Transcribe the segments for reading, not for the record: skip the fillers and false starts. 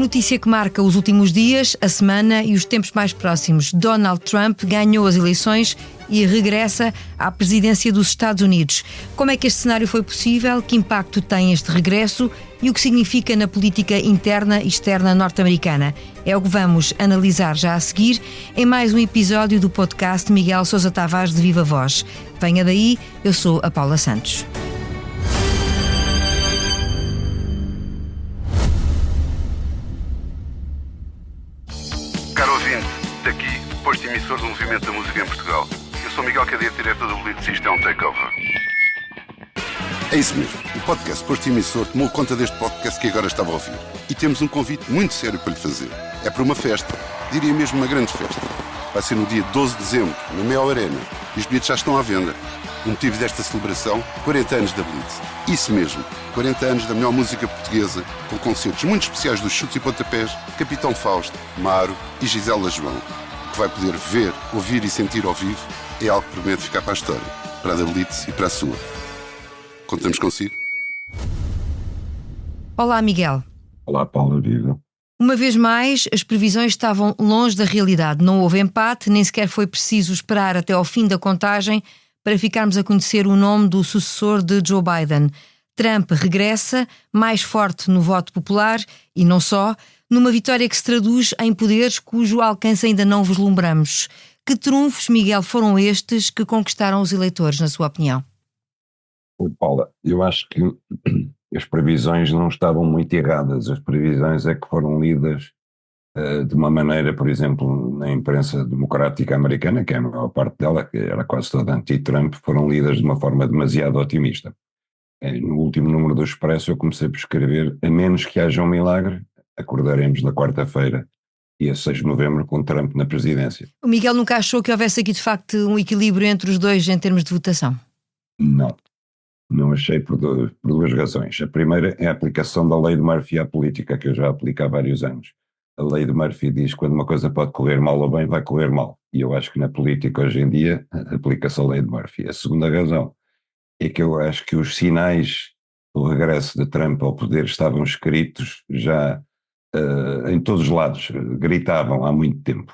notícia que marca os últimos dias, a semana e os tempos mais próximos. Donald Trump ganhou as eleições e regressa à presidência dos Estados Unidos. Como é que este cenário foi possível? Que impacto tem este regresso? E o que significa na política interna e externa norte-americana? É o que vamos analisar já a seguir em mais um episódio do podcast Miguel Sousa Tavares de Viva Voz. Venha daí, eu sou a Paula Santos. Caro ouvinte, daqui, posto emissor do Movimento da Música em Portugal. Eu sou Miguel Cadete, diretor do Blitz, isto é um takeover. É isso mesmo, o podcast Posto Emissor tomou conta deste podcast que agora estava a ouvir. E temos um convite muito sério para lhe fazer. É para uma festa, diria mesmo uma grande festa. Vai ser no dia 12 de dezembro, na Mel Arena. E os bilhetes já estão à venda. O motivo desta celebração, 40 anos da Blitz. Isso mesmo, 40 anos da melhor música portuguesa, com concertos muito especiais dos Chutes e Pontapés, Capitão Fausto, Maro e Gisela João. O que vai poder ver, ouvir e sentir ao vivo é algo que promete ficar para a história, para a da Blitz e para a sua. Contamos consigo? Olá, Miguel. Olá, Paula, viva. Uma vez mais, as previsões estavam longe da realidade. Não houve empate, nem sequer foi preciso esperar até ao fim da contagem para ficarmos a conhecer o nome do sucessor de Joe Biden. Trump regressa, mais forte no voto popular e não só, numa vitória que se traduz em poderes cujo alcance ainda não vislumbramos. Que trunfos, Miguel, foram estes que conquistaram os eleitores, na sua opinião? Paula, eu acho que as previsões não estavam muito erradas. As previsões é que foram lidas de uma maneira, por exemplo, na imprensa democrática americana, que é a maior parte dela, que era quase toda anti-Trump, foram lidas de uma forma demasiado otimista. No último número do Expresso eu comecei por escrever: a menos que haja um milagre, acordaremos na quarta-feira, dia 6 de novembro, com Trump na presidência. O Miguel nunca achou que houvesse aqui de facto um equilíbrio entre os dois em termos de votação? Não achei por duas razões. A primeira é a aplicação da lei de Murphy à política, que eu já aplico há vários anos. A lei de Murphy diz que quando uma coisa pode correr mal ou bem, vai correr mal. E eu acho que na política hoje em dia aplica-se a lei de Murphy. A segunda razão é que eu acho que os sinais do regresso de Trump ao poder estavam escritos já em todos os lados, gritavam há muito tempo,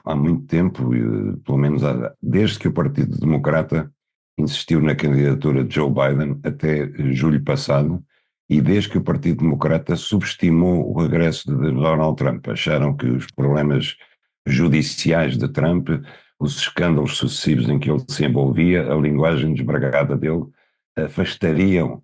pelo menos desde que o Partido Democrata insistiu na candidatura de Joe Biden até julho passado, e desde que o Partido Democrata subestimou o regresso de Donald Trump. Acharam que os problemas judiciais de Trump, os escândalos sucessivos em que ele se envolvia, a linguagem desbragada dele, afastariam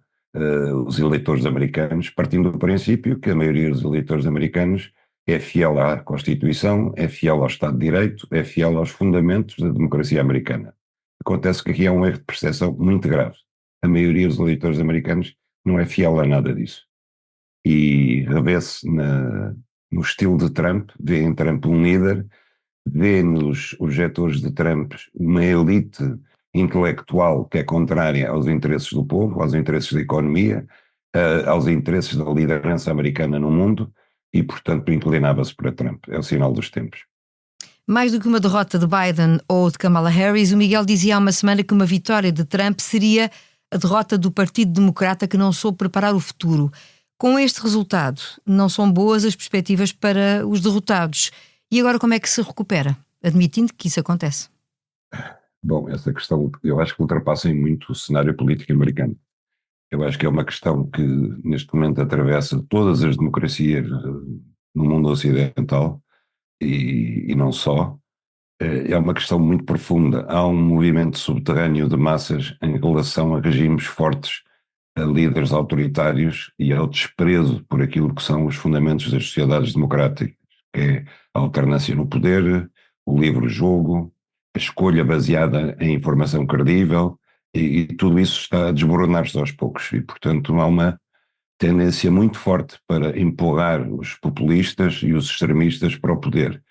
os eleitores americanos, partindo do princípio que a maioria dos eleitores americanos é fiel à Constituição, é fiel ao Estado de Direito, é fiel aos fundamentos da democracia americana. Acontece que aqui há um erro de percepção muito grave. A maioria dos eleitores americanos não é fiel a nada disso. E revê-se no estilo de Trump, vê em Trump um líder, vê nos objetores de Trump uma elite intelectual que é contrária aos interesses do povo, aos interesses da economia, aos interesses da liderança americana no mundo, e portanto inclinava-se para Trump. É o sinal dos tempos. Mais do que uma derrota de Biden ou de Kamala Harris, o Miguel dizia há uma semana que uma vitória de Trump seria a derrota do Partido Democrata, que não soube preparar o futuro. Com este resultado, não são boas as perspectivas para os derrotados. E agora como é que se recupera? Admitindo que isso acontece. Bom, essa questão eu acho que ultrapassa muito o cenário político americano. Eu acho que é uma questão que neste momento atravessa todas as democracias no mundo ocidental, e não só. É uma questão muito profunda. Há um movimento subterrâneo de massas em relação a regimes fortes, a líderes autoritários e ao desprezo por aquilo que são os fundamentos das sociedades democráticas, que é a alternância no poder, o livre-jogo, a escolha baseada em informação credível, e tudo isso está a desmoronar-se aos poucos. E, portanto, há uma tendência muito forte para empurrar os populistas e os extremistas para o poder.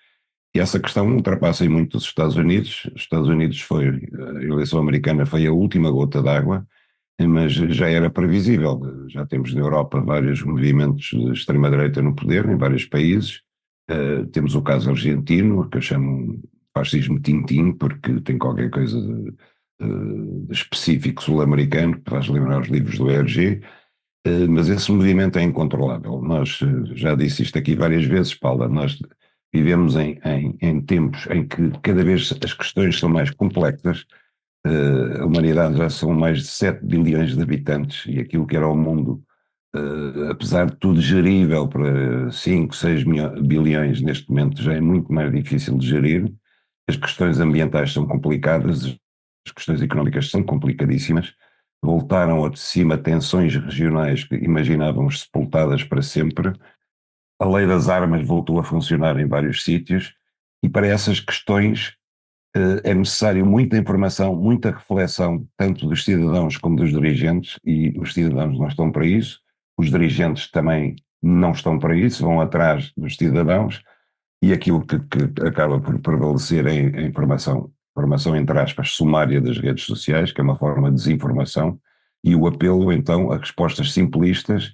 E essa questão ultrapassa em muito os Estados Unidos. Os Estados Unidos a eleição americana foi a última gota d'água, mas já era previsível. Já temos na Europa vários movimentos de extrema-direita no poder, em vários países. Temos o caso argentino, que eu chamo fascismo tintim, porque tem qualquer coisa de específico sul-americano, que faz lembrar os livros do ERG. Mas esse movimento é incontrolável. Nós, já disse isto aqui várias vezes, Paula, nós vivemos em tempos em que cada vez as questões são mais complexas. A humanidade já são mais de 7 bilhões de habitantes e aquilo que era o mundo, apesar de tudo gerível para 5, 6 bilhões, neste momento já é muito mais difícil de gerir. As questões ambientais são complicadas, as questões económicas são complicadíssimas. Voltaram ao de cima tensões regionais que imaginávamos sepultadas para sempre. A lei das armas voltou a funcionar em vários sítios e para essas questões é necessário muita informação, muita reflexão, tanto dos cidadãos como dos dirigentes, e os cidadãos não estão para isso, os dirigentes também não estão para isso, vão atrás dos cidadãos, e aquilo que acaba por prevalecer é a informação entre aspas, sumária das redes sociais, que é uma forma de desinformação, e o apelo então a respostas simplistas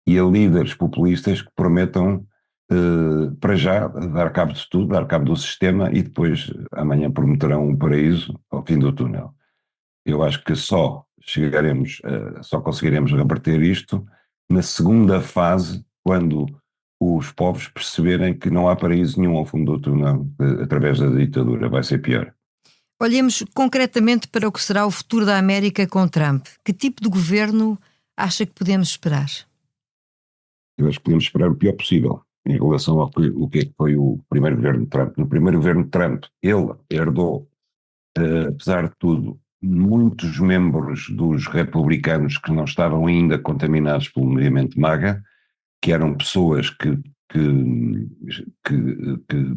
e a líderes populistas que prometam para já dar cabo de tudo, dar cabo do sistema e depois amanhã prometerão um paraíso ao fim do túnel. Eu acho que só conseguiremos reverter isto na segunda fase, quando os povos perceberem que não há paraíso nenhum ao fundo do túnel através da ditadura. Vai ser pior. Olhemos concretamente para o que será o futuro da América com Trump. Que tipo de governo acha que podemos esperar? Eu acho que podemos esperar o pior possível em relação ao que foi o primeiro governo de Trump. No primeiro governo de Trump, ele herdou, apesar de tudo, muitos membros dos republicanos que não estavam ainda contaminados pelo movimento MAGA, que eram pessoas que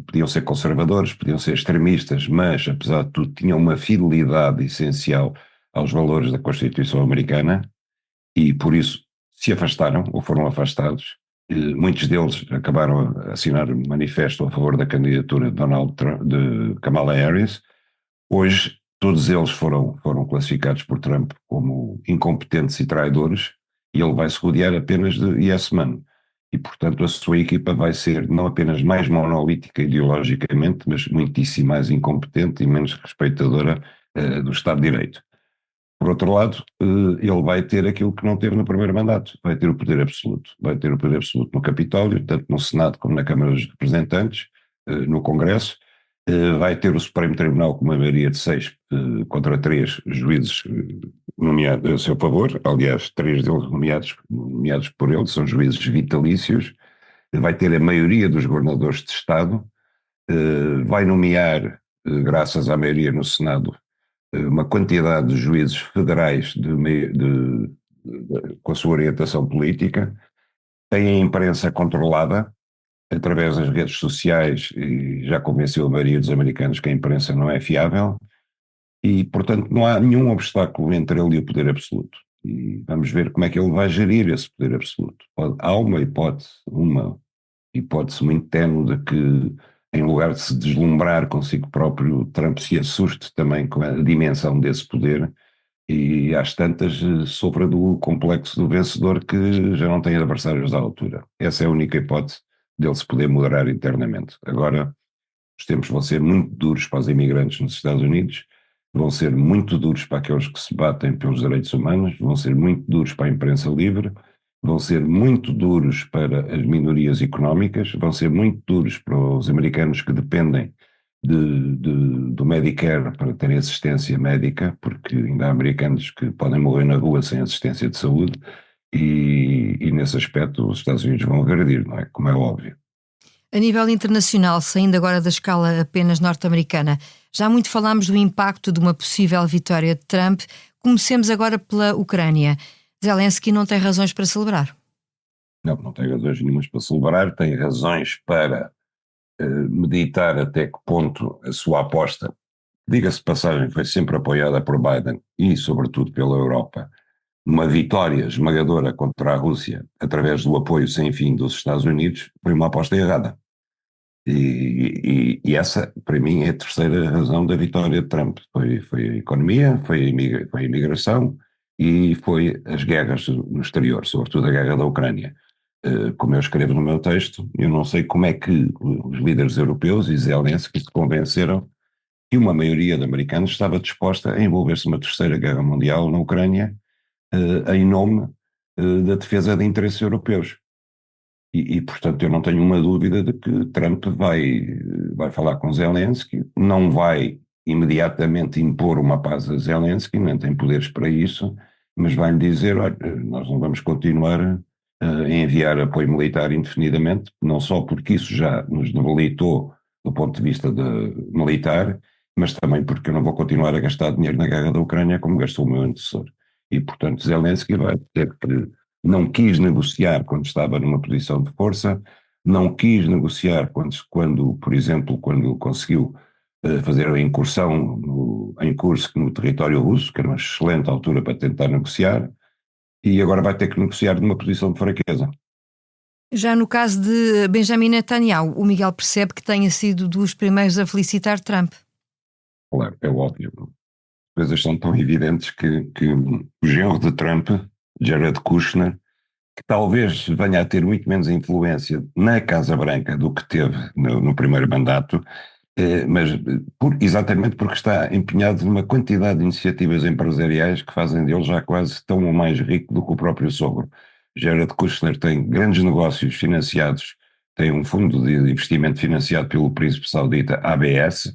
podiam ser conservadores, podiam ser extremistas, mas, apesar de tudo, tinham uma fidelidade essencial aos valores da Constituição americana e, por isso, se afastaram ou foram afastados. Muitos deles acabaram a assinar um manifesto a favor da candidatura de Kamala Harris. Hoje, todos eles foram classificados por Trump como incompetentes e traidores, e ele vai se rodear apenas de yes men. E, portanto, a sua equipa vai ser não apenas mais monolítica ideologicamente, mas muitíssimo mais incompetente e menos respeitadora do Estado de Direito. Por outro lado, ele vai ter aquilo que não teve no primeiro mandato, vai ter o poder absoluto. Vai ter o poder absoluto no Capitólio, tanto no Senado como na Câmara dos Representantes, no Congresso. Vai ter o Supremo Tribunal com uma maioria de 6 contra 3 juízes nomeados a seu favor, aliás, 3 deles nomeados por ele, são juízes vitalícios. Vai ter a maioria dos governadores de Estado, vai nomear, graças à maioria no Senado, uma quantidade de juízes federais com a sua orientação política, tem a imprensa controlada através das redes sociais e já convenceu a maioria dos americanos que a imprensa não é fiável e, portanto, não há nenhum obstáculo entre ele e o poder absoluto. E vamos ver como é que ele vai gerir esse poder absoluto. Há uma hipótese muito ténue de que, em lugar de se deslumbrar consigo próprio, Trump se assuste também com a dimensão desse poder e, às tantas, sofra do complexo do vencedor que já não tem adversários à altura. Essa é a única hipótese dele se poder moderar internamente. Agora, os tempos vão ser muito duros para os imigrantes nos Estados Unidos, vão ser muito duros para aqueles que se batem pelos direitos humanos, vão ser muito duros para a imprensa livre, vão ser muito duros para as minorias económicas, vão ser muito duros para os americanos que dependem do Medicare para terem assistência médica, porque ainda há americanos que podem morrer na rua sem assistência de saúde, e nesse aspecto os Estados Unidos vão agredir, não é? Como é óbvio. A nível internacional, saindo agora da escala apenas norte-americana, já muito falámos do impacto de uma possível vitória de Trump. Comecemos agora pela Ucrânia. Zelensky não tem razões para celebrar. Não tem razões nenhumas para celebrar, tem razões para meditar até que ponto a sua aposta, diga-se de passagem, foi sempre apoiada por Biden e sobretudo pela Europa, uma vitória esmagadora contra a Rússia através do apoio sem fim dos Estados Unidos, foi uma aposta errada. E essa, para mim, é a terceira razão da vitória de Trump. Foi a economia, foi a imigração e foi as guerras no exterior, sobretudo a guerra da Ucrânia. Como eu escrevo no meu texto, eu não sei como é que os líderes europeus e Zelensky se convenceram que uma maioria de americanos estava disposta a envolver-se numa terceira guerra mundial na Ucrânia, em nome da defesa de interesses europeus. Portanto, eu não tenho uma dúvida de que Trump vai falar com Zelensky, não vai imediatamente impor uma paz a Zelensky, nem tem poderes para isso, mas vai-lhe dizer, olha, nós não vamos continuar a enviar apoio militar indefinidamente, não só porque isso já nos debilitou do ponto de vista militar, mas também porque eu não vou continuar a gastar dinheiro na guerra da Ucrânia como gastou o meu antecessor. E, portanto, Zelensky vai ter que não quis negociar quando estava numa posição de força, não quis negociar por exemplo, quando conseguiu fazer a incursão em Kursk no território russo, que era uma excelente altura para tentar negociar, e agora vai ter que negociar numa posição de fraqueza. Já no caso de Benjamin Netanyahu, o Miguel percebe que tenha sido dos primeiros a felicitar Trump. Claro, é óbvio. As coisas são tão evidentes que o genro de Trump, Jared Kushner, que talvez venha a ter muito menos influência na Casa Branca do que teve no primeiro mandato, mas exatamente porque está empenhado numa quantidade de iniciativas empresariais que fazem dele já quase tão ou mais rico do que o próprio sogro. Jared Kushner tem grandes negócios financiados, tem um fundo de investimento financiado pelo príncipe saudita ABS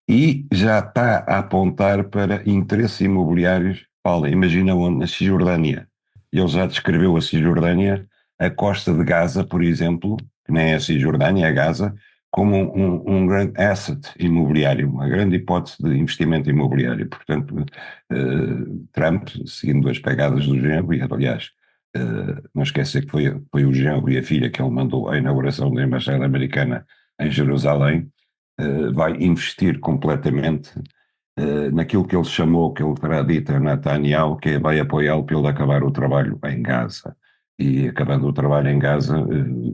e já está a apontar para interesses imobiliários. Paulo, imagina onde? Na Cisjordânia. Ele já descreveu a Cisjordânia, a costa de Gaza, por exemplo, que nem é a Cisjordânia, é Gaza, como um grande asset imobiliário, uma grande hipótese de investimento imobiliário. Portanto, Trump, seguindo as pegadas do genro, e aliás, não esquecer que foi o genro e a filha que ele mandou à inauguração da Embaixada Americana em Jerusalém, vai investir completamente naquilo que ele chamou, que ele terá dito a Netanyahu, que vai apoiá-lo para ele acabar o trabalho em Gaza. E acabando o trabalho em Gaza,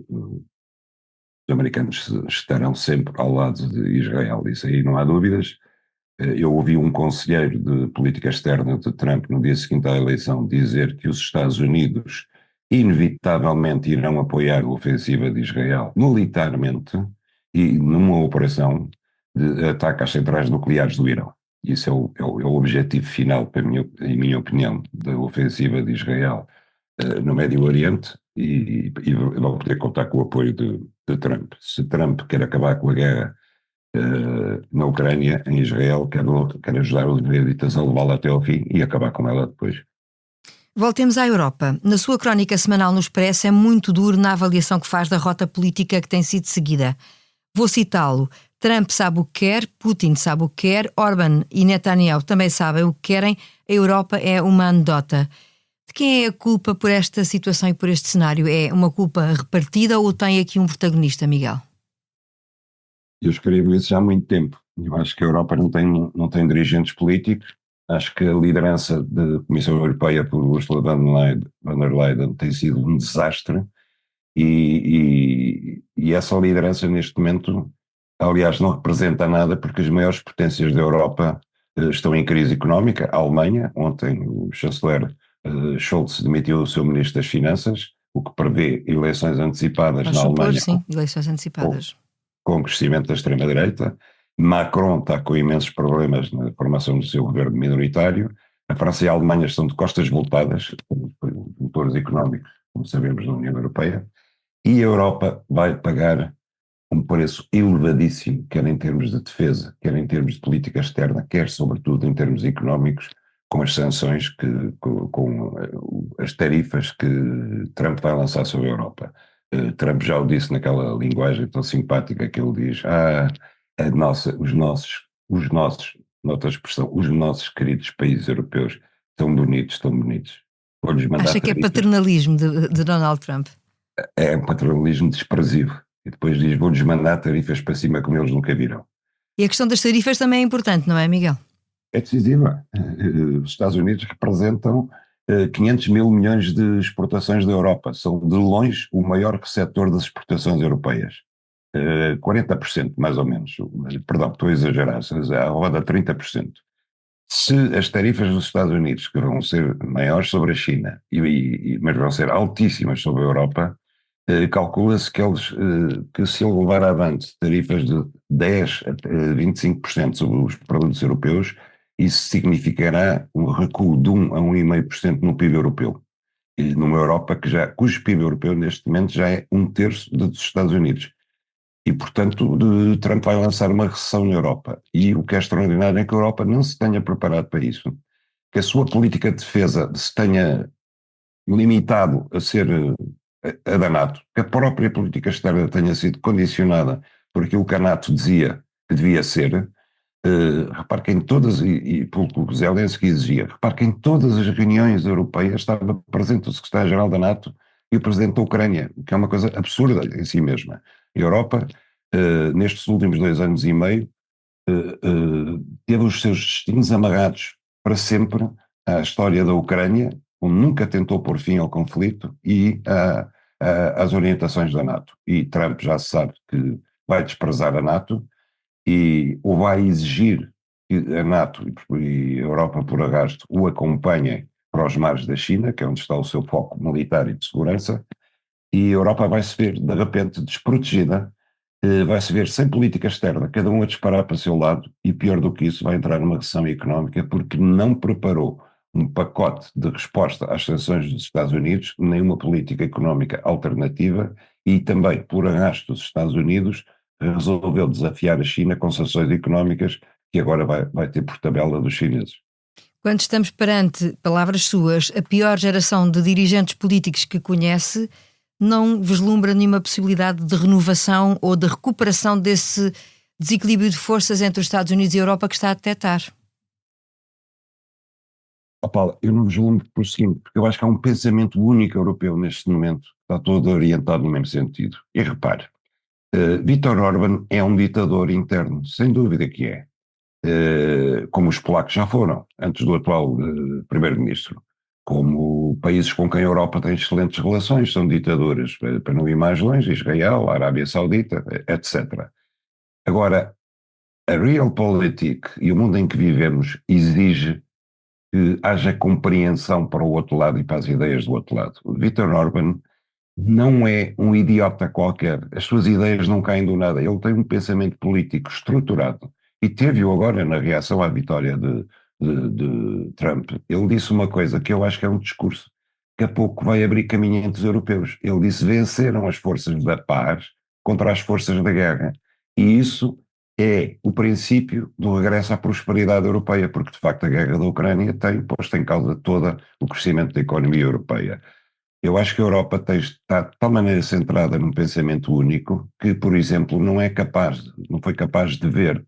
os americanos estarão sempre ao lado de Israel. Isso aí não há dúvidas. Eu ouvi um conselheiro de política externa de Trump no dia seguinte à eleição dizer que os Estados Unidos inevitavelmente irão apoiar a ofensiva de Israel militarmente e numa operação de ataque às centrais nucleares do Irão. Isso é o objetivo final, em minha opinião, da ofensiva de Israel no Médio Oriente e vão poder contar com o apoio de Trump. Se Trump quer acabar com a guerra na Ucrânia, em Israel, quer ajudar os israelitas a levá-la até ao fim e acabar com ela depois. Voltemos à Europa. Na sua crónica semanal no Expresso é muito duro na avaliação que faz da rota política que tem sido seguida. Vou citá-lo. Trump sabe o que quer, Putin sabe o que quer, Orbán e Netanyahu também sabem o que querem, a Europa é uma anedota. De quem é a culpa por esta situação e por este cenário? É uma culpa repartida ou tem aqui um protagonista, Miguel? Eu escrevo isso já há muito tempo. Eu acho que a Europa não tem dirigentes políticos. Acho que a liderança da Comissão Europeia por Ursula von der Leyen tem sido um desastre e essa liderança neste momento, aliás, não representa nada porque as maiores potências da Europa estão em crise económica. A Alemanha, ontem o chanceler Scholz demitiu o seu ministro das Finanças, o que prevê eleições antecipadas na Alemanha. Sim, eleições antecipadas. Com o crescimento da extrema-direita. Macron está com imensos problemas na formação do seu governo minoritário. A França e a Alemanha estão de costas voltadas, como motores económicos, como sabemos, na União Europeia. E a Europa vai pagar um preço elevadíssimo, quer em termos de defesa, quer em termos de política externa, quer sobretudo em termos económicos, com as sanções, com as tarifas que Trump vai lançar sobre a Europa. Trump já o disse naquela linguagem tão simpática que ele diz, nota a expressão, os nossos queridos países europeus tão bonitos. Acha que é paternalismo de Donald Trump? É um paternalismo desprezível. E depois diz, vou-lhes mandar tarifas para cima como eles nunca viram. E a questão das tarifas também é importante, não é, Miguel? É decisiva. Os Estados Unidos representam 500 mil milhões de exportações da Europa. São de longe o maior setor das exportações europeias. 40% mais ou menos. Perdão, estou a exagerar. À roda 30%. Se as tarifas dos Estados Unidos, que vão ser maiores sobre a China, mas vão ser altíssimas sobre a Europa, calcula-se que se ele levar avante tarifas de 10% a 25% sobre os produtos europeus, isso significará um recuo de 1 a 1,5% no PIB europeu. E numa Europa cujo PIB europeu neste momento já é 1/3 dos Estados Unidos. E, portanto, Trump vai lançar uma recessão na Europa. E o que é extraordinário é que a Europa não se tenha preparado para isso, que a sua política de defesa se tenha limitado a ser a da NATO, que a própria política externa tenha sido condicionada por aquilo que a NATO dizia que devia ser. Repare que em todas, e pelo que Zelensky exigia, repare que em todas as reuniões europeias estava presente o secretário-geral da NATO e o presidente da Ucrânia, o que é uma coisa absurda em si mesma. A Europa, nestes últimos 2 anos e meio, teve os seus destinos amarrados para sempre à história da Ucrânia, onde nunca tentou pôr fim ao conflito, e às orientações da NATO. E Trump já se sabe que vai desprezar a NATO e ou vai exigir que a NATO e a Europa por arrasto o acompanhem para os mares da China, que é onde está o seu foco militar e de segurança, e a Europa vai se ver, de repente, desprotegida, vai se ver sem política externa, cada um a disparar para o seu lado, e pior do que isso, vai entrar numa recessão económica porque não preparou um pacote de resposta às sanções dos Estados Unidos, nem uma política económica alternativa, e também, por arrasto dos Estados Unidos, resolveu desafiar a China com sanções económicas que agora vai ter por tabela dos chineses. Quando estamos perante, palavras suas, a pior geração de dirigentes políticos que conhece, não vislumbra nenhuma possibilidade de renovação ou de recuperação desse desequilíbrio de forças entre os Estados Unidos e a Europa que está a detectar? Paulo, eu não vislumbro por seguinte, porque eu acho que há um pensamento único europeu neste momento, está todo orientado no mesmo sentido. E repare, Viktor Orbán é um ditador interno, sem dúvida que é. Como os polacos já foram, antes do atual primeiro-ministro. Como países com quem a Europa tem excelentes relações, são ditaduras, para não ir mais longe, Israel, a Arábia Saudita, etc. Agora, a realpolitik e o mundo em que vivemos exige que haja compreensão para o outro lado e para as ideias do outro lado. Viktor Orbán não é um idiota qualquer, as suas ideias não caem do nada, ele tem um pensamento político estruturado e teve-o agora na reação à vitória de Trump. Ele disse uma coisa que eu acho que é um discurso que a pouco vai abrir caminho entre os europeus. Ele disse: venceram as forças da paz contra as forças da guerra, e isso é o princípio do regresso à prosperidade europeia, porque de facto a guerra da Ucrânia tem posto em causa todo o crescimento da economia europeia. Eu acho que a Europa está de tal maneira centrada num pensamento único que, por exemplo, não foi capaz de ver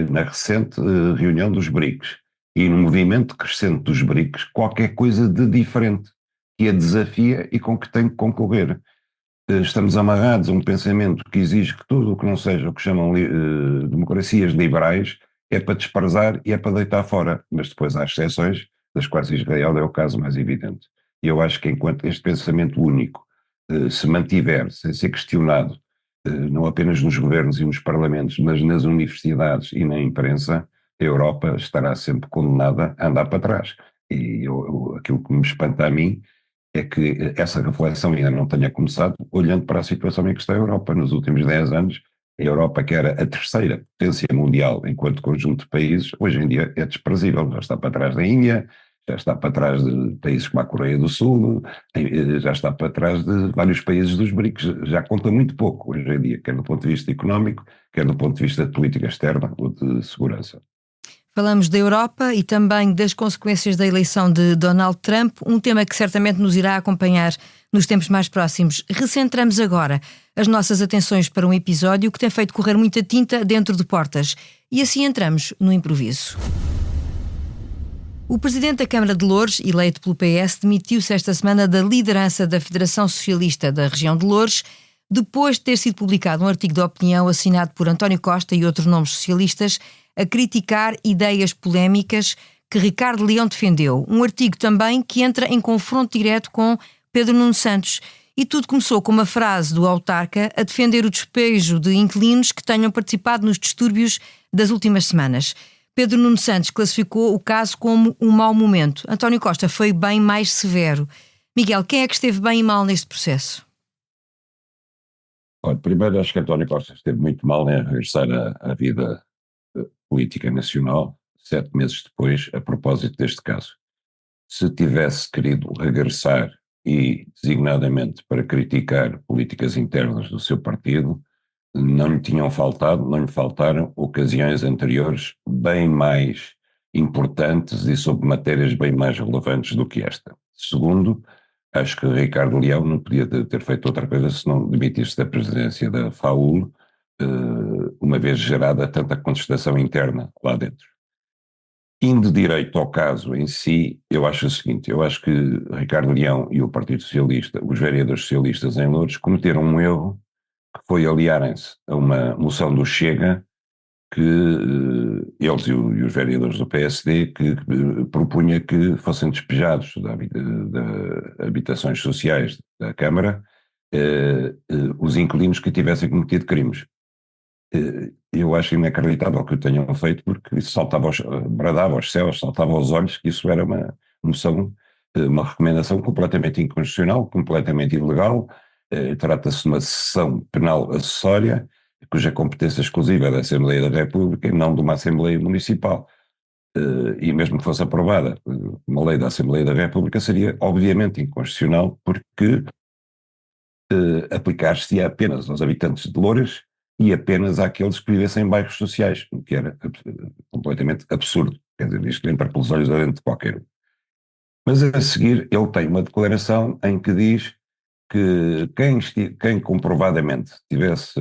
na recente reunião dos BRICS e no movimento crescente dos BRICS qualquer coisa de diferente que a desafia e com que tem que concorrer. Estamos amarrados a um pensamento que exige que tudo o que não seja o que chamam democracias liberais é para desprezar e é para deitar fora, mas depois há exceções, das quais Israel é o caso mais evidente. E eu acho que enquanto este pensamento único se mantiver sem ser questionado, não apenas nos governos e nos parlamentos, mas nas universidades e na imprensa, a Europa estará sempre condenada a andar para trás. E aquilo que me espanta a mim é que essa reflexão ainda não tenha começado, olhando para a situação em que está a Europa. Nos últimos 10 anos, a Europa, que era a terceira potência mundial enquanto conjunto de países, hoje em dia é desprezível, já está para trás da Índia, já está para trás de países como a Coreia do Sul, já está para trás de vários países dos BRICS, já conta muito pouco hoje em dia, quer do ponto de vista económico, quer do ponto de vista de política externa ou de segurança. Falamos da Europa e também das consequências da eleição de Donald Trump, um tema que certamente nos irá acompanhar nos tempos mais próximos. Recentramos agora as nossas atenções para um episódio que tem feito correr muita tinta dentro de portas. E assim entramos no improviso. O presidente da Câmara de Loures, eleito pelo PS, demitiu-se esta semana da liderança da Federação Socialista da região de Loures, depois de ter sido publicado um artigo de opinião assinado por António Costa e outros nomes socialistas a criticar ideias polémicas que Ricardo Leão defendeu. Um artigo também que entra em confronto direto com Pedro Nuno Santos. E tudo começou com uma frase do autarca a defender o despejo de inquilinos que tenham participado nos distúrbios das últimas semanas. Pedro Nuno Santos classificou o caso como um mau momento. António Costa foi bem mais severo. Miguel, quem é que esteve bem e mal neste processo? Olha, primeiro acho que António Costa esteve muito mal em regressar à vida política nacional, 7 meses depois, a propósito deste caso. Se tivesse querido regressar e designadamente para criticar políticas internas do seu partido, não lhe faltaram ocasiões anteriores bem mais importantes e sobre matérias bem mais relevantes do que esta. Segundo, acho que Ricardo Leão não podia ter feito outra coisa senão demitir-se da presidência da FAUL, uma vez gerada tanta contestação interna lá dentro. Indo direito ao caso em si, eu acho o seguinte, eu acho que Ricardo Leão e o Partido Socialista, os vereadores socialistas em Loures, cometeram um erro, que foi aliarem-se a uma moção do Chega, que eles e os vereadores do PSD, que propunha que fossem despejados das habitações sociais da Câmara os inquilinos que tivessem cometido crimes. Eu acho inacreditável que o tenham feito, porque isso bradava aos céus, saltava aos olhos, que isso era uma moção, uma recomendação completamente inconstitucional, completamente ilegal. Trata-se de uma sessão penal acessória, cuja competência exclusiva é da Assembleia da República e não de uma Assembleia Municipal. E mesmo que fosse aprovada uma lei da Assembleia da República, seria obviamente inconstitucional, porque aplicar-se apenas aos habitantes de Loures e apenas àqueles que vivessem em bairros sociais, o que era completamente absurdo. Quer dizer, isto entra pelos olhos adentro de qualquer um. Mas a seguir ele tem uma declaração em que diz que quem comprovadamente tivesse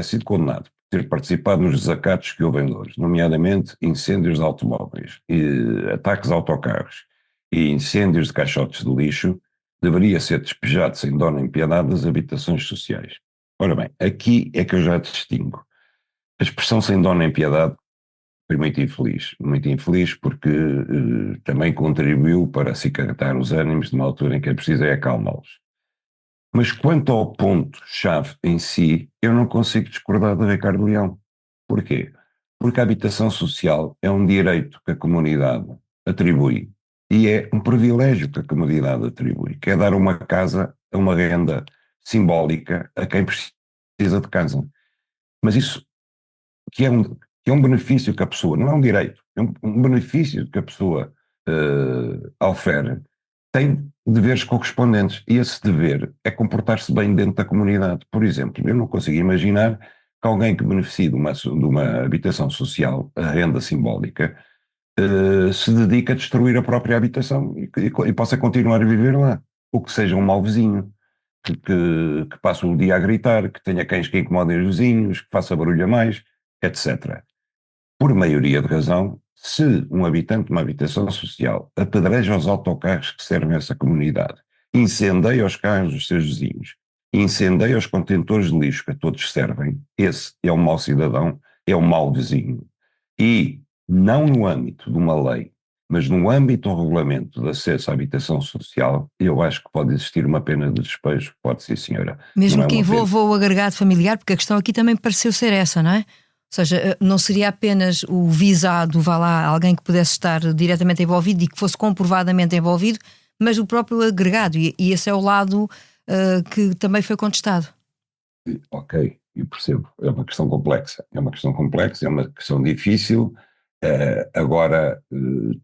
sido condenado por ter participado nos desacatos que houve em Loures, nomeadamente incêndios de automóveis, ataques a autocarros e incêndios de caixotes de lixo, deveria ser despejado sem dó nem piedade das habitações sociais. Ora bem, aqui é que eu já distingo. A expressão sem dó nem piedade foi muito infeliz porque também contribuiu para acicatar os ânimos numa altura em que é preciso acalmá-los. Mas quanto ao ponto-chave em si, eu não consigo discordar de Ricardo Leão. Porquê? Porque a habitação social é um direito que a comunidade atribui e é um privilégio que a comunidade atribui, que é dar uma casa a uma renda simbólica a quem precisa de casa. Mas isso que é um benefício que a pessoa, não é um direito, é um benefício que a pessoa ofere, tem deveres correspondentes, e esse dever é comportar-se bem dentro da comunidade. Por exemplo, eu não consigo imaginar que alguém que beneficie de uma habitação social, a renda simbólica, se dedique a destruir a própria habitação e possa continuar a viver lá, ou que seja um mau vizinho, que passe o dia a gritar, que tenha cães que incomodem os vizinhos, que faça barulho a mais, etc. Por maioria de razão, se um habitante de uma habitação social apedreja os autocarros que servem a essa comunidade, incendeia os carros dos seus vizinhos, incendeia os contentores de lixo que a todos servem, esse é um mau cidadão, é um mau vizinho. E não no âmbito de uma lei, mas no âmbito do regulamento de acesso à habitação social, eu acho que pode existir uma pena de despejo, pode ser, senhora. Mesmo que envolva o agregado familiar, porque a questão aqui também pareceu ser essa, não é? Ou seja, não seria apenas o visado, vá lá, alguém que pudesse estar diretamente envolvido e que fosse comprovadamente envolvido, mas o próprio agregado, e esse é o lado que também foi contestado. Ok, eu percebo, é uma questão complexa, é uma questão difícil. Agora,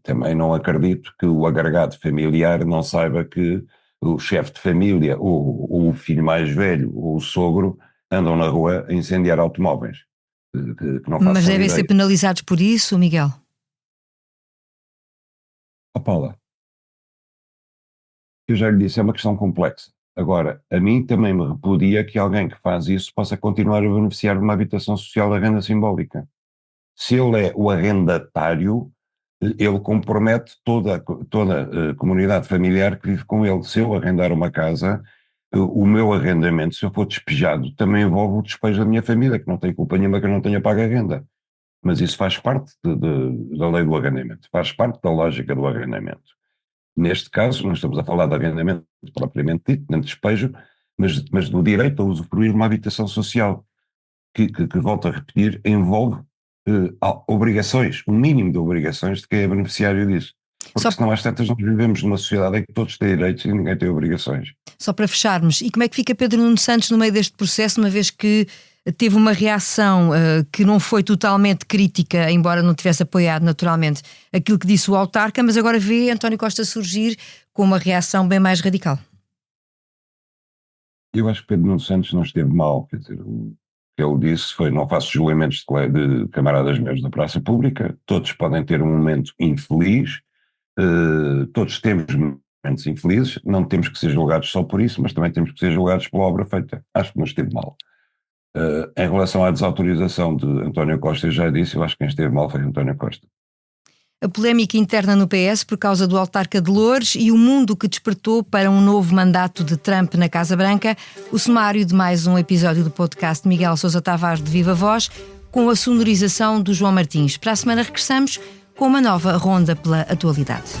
também não acredito que o agregado familiar não saiba que o chefe de família, ou o filho mais velho, ou o sogro, andam na rua a incendiar automóveis. Que não mas devem ser penalizados por isso, Miguel? Paula, eu já lhe disse, é uma questão complexa. Agora, a mim também me repudia que alguém que faz isso possa continuar a beneficiar de uma habitação social a renda simbólica. Se ele é o arrendatário, ele compromete toda a comunidade familiar que vive com ele. Se eu arrendar uma casa, o meu arrendamento, se eu for despejado, também envolve o despejo da minha família, que não tem culpa nenhuma que eu não tenha pago a renda. Mas isso faz parte da lei do arrendamento, faz parte da lógica do arrendamento. Neste caso, não estamos a falar de arrendamento propriamente dito, nem de despejo, mas do direito a usufruir de uma habitação social, que volto a repetir, envolve obrigações, um mínimo de obrigações de quem é beneficiário disso. Porque senão às tantas nós vivemos numa sociedade em que todos têm direitos e ninguém tem obrigações. Só para fecharmos, e como é que fica Pedro Nuno Santos no meio deste processo, uma vez que teve uma reação que não foi totalmente crítica, embora não tivesse apoiado naturalmente aquilo que disse o autarca, mas agora vê António Costa surgir com uma reação bem mais radical? Eu acho que Pedro Nuno Santos não esteve mal, quer dizer, o que ele disse foi: não faço julgamentos de camaradas meus da praça pública, todos podem ter um momento infeliz, todos temos momentos infelizes, não temos que ser julgados só por isso, mas também temos que ser julgados pela obra feita. Acho que não esteve mal. Em relação à desautorização de António Costa, eu já disse, eu acho que quem esteve mal foi António Costa. A polémica interna no PS por causa do autarca de Loures e o mundo que despertou para um novo mandato de Trump na Casa Branca, o sumário de mais um episódio do podcast de Miguel Sousa Tavares de Viva Voz, com a sonorização do João Martins. Para a semana regressamos com uma nova ronda pela atualidade.